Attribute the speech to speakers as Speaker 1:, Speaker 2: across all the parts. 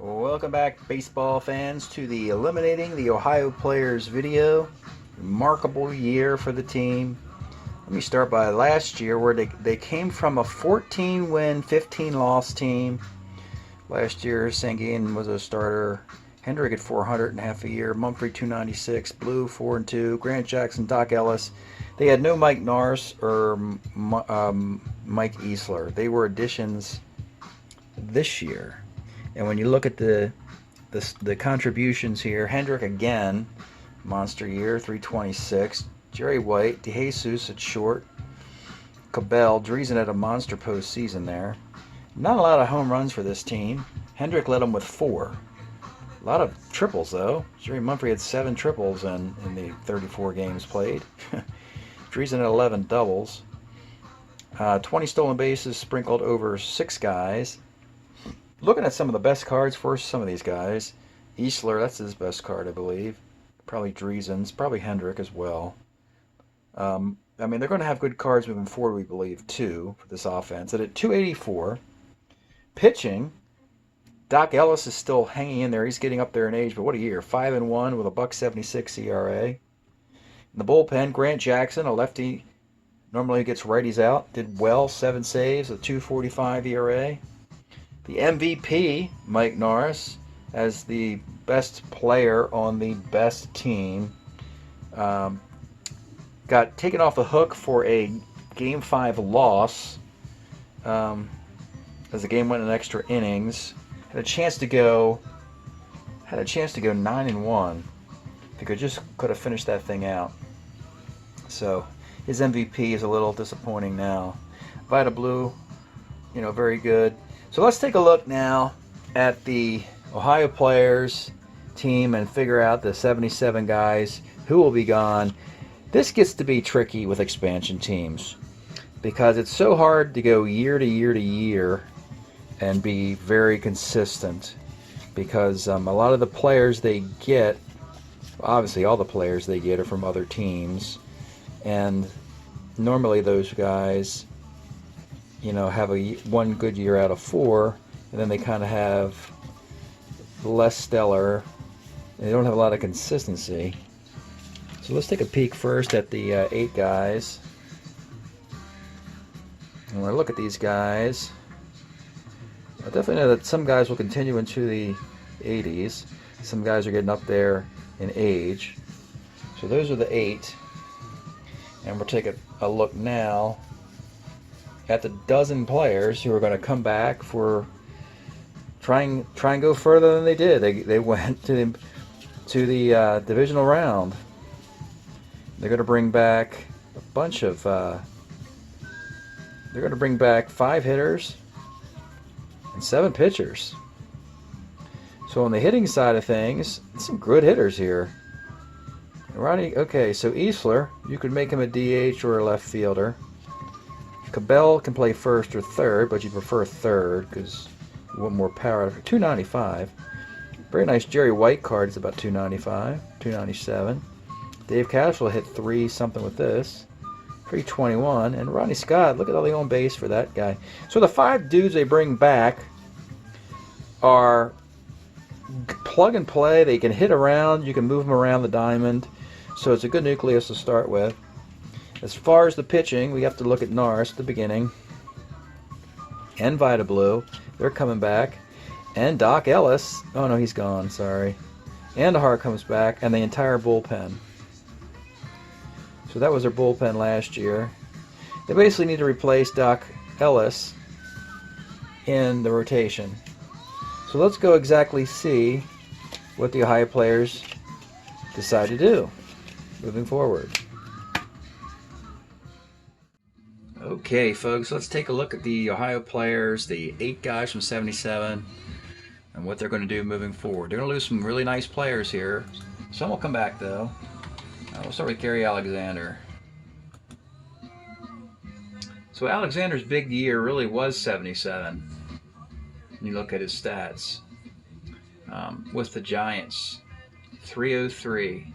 Speaker 1: Welcome back, baseball fans, to the Eliminating the Ohio Players video. Remarkable year for the team. Let me start by last year, where they came from a 14-win, 15-loss team. Last year, Sanguin was a starter. Hendrick at 400 and half a year. Mumphrey 296. Blue 4-2. Grant Jackson, Doc Ellis. They had no Mike Norris or Mike Easler. They were additions this year. And when you look at the contributions here, Hendrick again, monster year, 326. Jerry White, DeJesus at short. Cabell, Driesen had a monster postseason there. Not a lot of home runs for this team. Hendrick led them with 4. A lot of triples, though. Jerry Mumphrey had 7 triples in the 34 games played. Driesen had 11 doubles. 20 stolen bases sprinkled over 6 guys. Looking at some of the best cards for some of these guys. Easler, that's his best card, I believe. Probably Driesen's, probably Hendrick as well. I mean, they're going to have good cards moving forward, we believe, too, for this offense. And at 284, pitching, Doc Ellis is still hanging in there. He's getting up there in age, but what a year. 5-1 with a .176 ERA. In the bullpen, Grant Jackson, a lefty, normally gets righties out, did well, 7 saves, a 2.45 ERA. The MVP, Mike Norris, as the best player on the best team, got taken off the hook for a Game 5 loss as the game went in extra innings. Had a chance to go 9-1. They could have finished that thing out. So his MVP is a little disappointing now. Vita Blue, very good. So let's take a look now at the Ohio Players team and figure out the 77 guys who will be gone. This gets to be tricky with expansion teams because it's so hard to go year to year to year and be very consistent, because a lot of the players they get, obviously all the players they get, are from other teams, and normally those guys have one good year out of 4, and then they kind of have less stellar, and they don't have a lot of consistency. So let's take a peek first at the 8 guys. And when I look at these guys, I definitely know that some guys will continue into the 80s. Some guys are getting up there in age. So those are the 8. And we'll take a look now at the dozen players who are going to come back for try and go further than they did. They went to the divisional round. They're going to bring back a bunch of. They're going to bring back 5 hitters and 7 pitchers. So on the hitting side of things, some good hitters here. Ronnie, okay, so Easler, you could make him a DH or a left fielder. Cabell can play first or third, but you prefer third because you want more power. 295. Very nice Jerry White card. It's about 295, 297. Dave Cash will hit 3 something with this. 321. And Ronnie Scott, look at all the on base for that guy. So the 5 dudes they bring back are plug and play. They can hit around. You can move them around the diamond. So it's a good nucleus to start with. As far as the pitching, we have to look at Norris at the beginning. And Vita Blue. They're coming back. And Doc Ellis. Oh, no, he's gone. Sorry. Andahar comes back. And the entire bullpen. So that was their bullpen last year. They basically need to replace Doc Ellis in the rotation. So let's go exactly see what the Ohio Players decide to do moving forward. Okay, folks, let's take a look at the Ohio Players, the 8 guys from 77, and what they're going to do moving forward. They're going to lose some really nice players here. Some will come back, though. We'll start with Gary Alexander. So Alexander's big year really was 77. When you look at his stats. With the Giants, 303.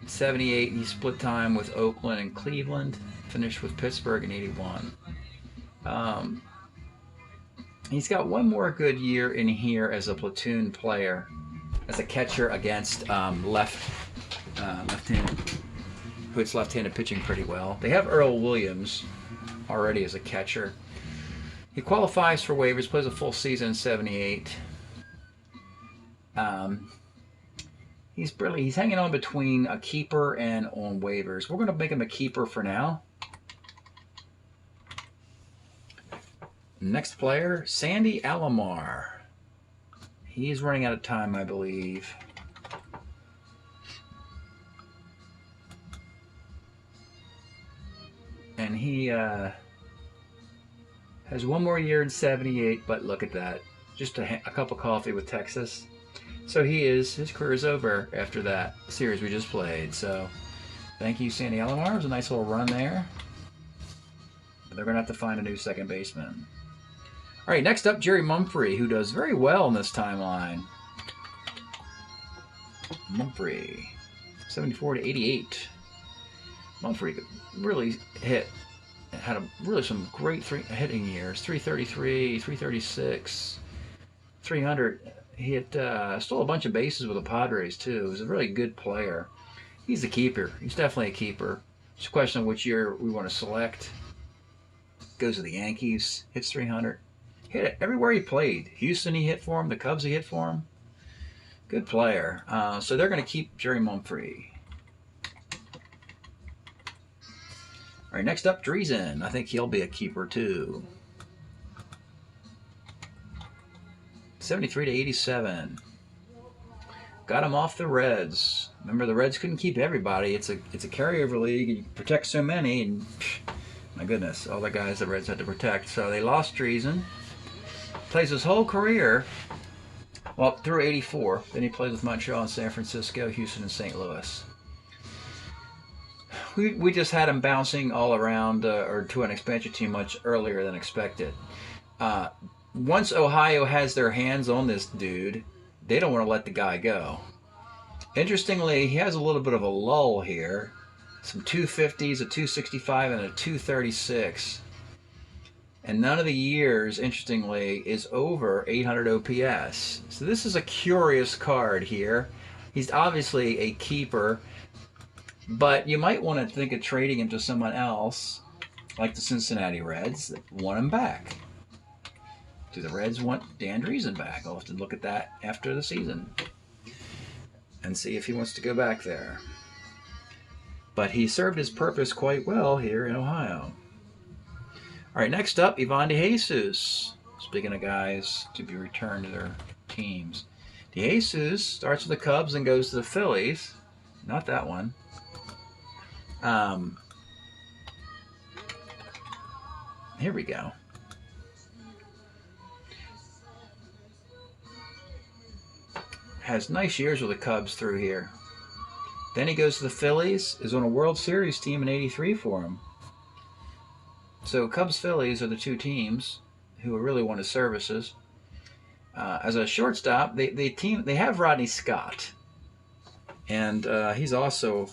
Speaker 1: 78, he split time with Oakland and Cleveland, finished with Pittsburgh in 81. He's got one more good year in here as a platoon player, as a catcher against left-handed, who hits left-handed pitching pretty well. They have Earl Williams already as a catcher. He qualifies for waivers, plays a full season in '78. He's hanging on between a keeper and on waivers. We're going to make him a keeper for now. Next player, Sandy Alomar. He's running out of time, I believe. And he has one more year in '78, but look at that. Just a cup of coffee with Texas. So his career is over after that series we just played. So thank you, Sandy Alomar. It was a nice little run there. But they're going to have to find a new second baseman. All right, next up, Jerry Mumphrey, who does very well in this timeline. Mumphrey, 74 to 88. Mumphrey really had some great hitting years. 333, 336, 300. He stole a bunch of bases with the Padres, too. He was a really good player. He's a keeper. He's definitely a keeper. It's a question of which year we want to select. Goes to the Yankees. Hits 300. Hit it everywhere he played. Houston he hit for him. The Cubs he hit for him. Good player. So they're going to keep Jerry Mumphrey. All right, next up, Driesen. I think he'll be a keeper, too. 73 to 87. Got him off the Reds. Remember, the Reds couldn't keep everybody. It's a carryover league. You protect so many, and my goodness, all the guys the Reds had to protect. So they lost Driesen. Plays his whole career, well, through '84. Then he plays with Montreal and San Francisco, Houston, and St. Louis. We just had him bouncing all around or to an expansion team much earlier than expected. Once Ohio has their hands on this dude, they don't want to let the guy go. Interestingly, he has a little bit of a lull here. Some 250s, a 265, and a 236. And none of the years, interestingly, is over 800 OPS. So this is a curious card here. He's obviously a keeper, but you might want to think of trading him to someone else, like the Cincinnati Reds, that want him back. Do the Reds want Dan Driesen back? I'll have to look at that after the season and see if he wants to go back there. But he served his purpose quite well here in Ohio. All right, next up, Ivan DeJesus. Speaking of guys to be returned to their teams. DeJesus starts with the Cubs and goes to the Phillies. Not that one. Here we go. Has nice years with the Cubs through here. Then he goes to the Phillies, is on a World Series team in '83 for him. So Cubs-Phillies are the two teams who really want his services. As a shortstop, they have Rodney Scott, and he's also,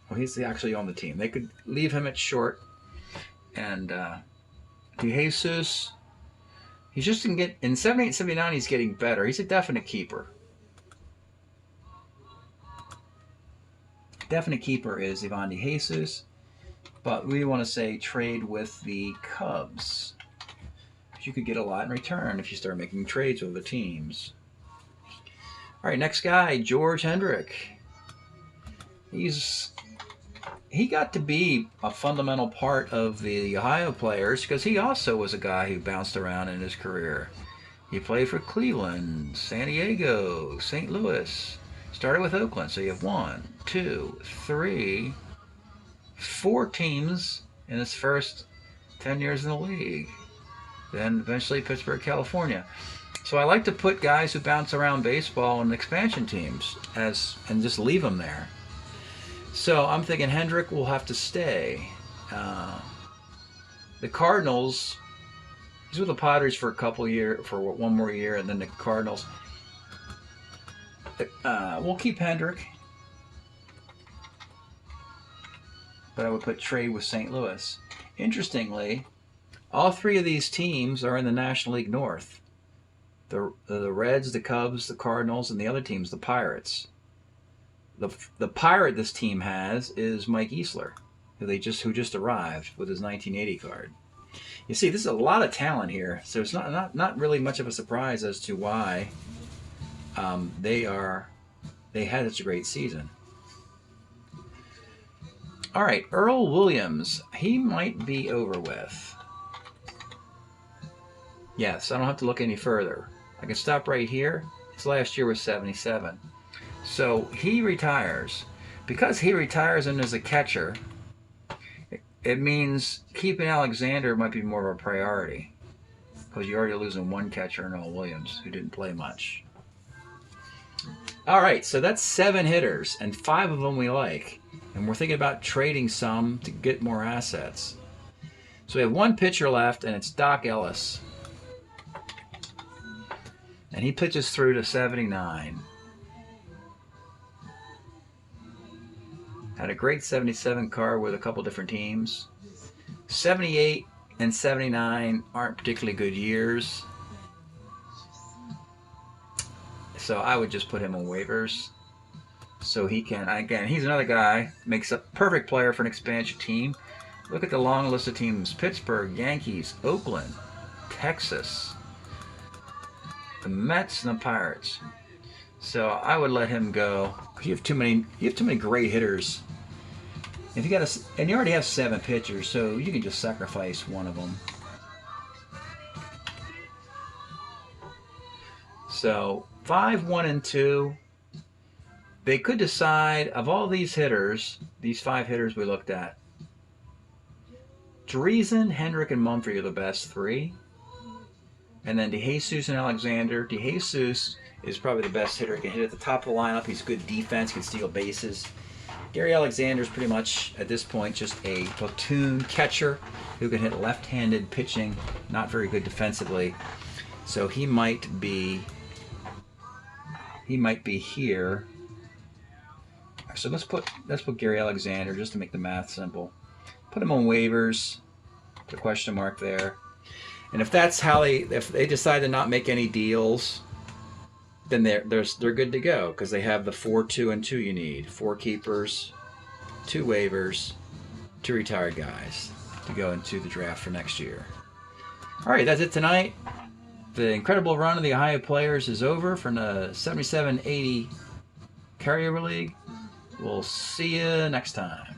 Speaker 1: well, he's actually on the team. They could leave him at short, and DeJesus, he's just in '78, '79, he's getting better. He's a definite keeper. Definite keeper is Ivan DeJesus, but we want to say trade with the Cubs. You could get a lot in return if you start making trades with the teams. All right, next guy, George Hendrick. He got to be a fundamental part of the Ohio players because he also was a guy who bounced around in his career. He played for Cleveland, San Diego, St. Louis. Started with Oakland, so you have 1, 2, 3, 4 teams in his first 10 years in the league. Then eventually Pittsburgh, California. So I like to put guys who bounce around baseball in expansion teams and just leave them there. So I'm thinking Hendrick will have to stay. The Cardinals, he's with the Padres for one more year, and then the Cardinals. We'll keep Hendrick, but I would put trade with St. Louis. Interestingly, All three of these teams are in the National League North. The Reds, the Cubs, the Cardinals, and the other teams, the Pirates. The pirate this team has is Mike Easler, who just arrived with his 1980 card. You see, this is a lot of talent here, so it's not really much of a surprise as to why they had such a great season. All right, Earl Williams, he might be over with. Yes, I don't have to look any further. I can stop right here. His last year was 77. So he retires. Because he retires and is a catcher, it means keeping Alexander might be more of a priority. Because you're already losing one catcher in Earl Williams, who didn't play much. All right, so that's 7 hitters, and 5 of them we like. And we're thinking about trading some to get more assets. So we have one pitcher left, and it's Doc Ellis. And he pitches through to 79. Had a great 77 card with a couple different teams. 78 and 79 aren't particularly good years. So I would just put him on waivers. So he can, again, he's another guy, makes a perfect player for an expansion team. Look at the long list of teams: Pittsburgh, Yankees, Oakland, Texas, the Mets, and the Pirates. So I would let him go. You have too many great hitters. If you got and you already have 7 pitchers, so you can just sacrifice one of them. So 5, 1, and 2. They could decide, of all these hitters, these 5 hitters we looked at, Dreesen, Hendrick, and Mumphrey are the best 3. And then DeJesus and Alexander. DeJesus is probably the best hitter. He can hit at the top of the lineup. He's good defense, can steal bases. Gary Alexander's pretty much, at this point, just a platoon catcher who can hit left-handed pitching, not very good defensively. So he might be here. So let's put Gary Alexander just to make the math simple. Put him on waivers. Put a question mark there. And if that's how if they decide to not make any deals, then they're good to go, because they have the 4, 2, and 2 you need. 4 keepers, 2 waivers, 2 retired guys to go into the draft for next year. All right, that's it tonight. The incredible run of the Ohio players is over from the 77-80 carryover league. We'll see you next time.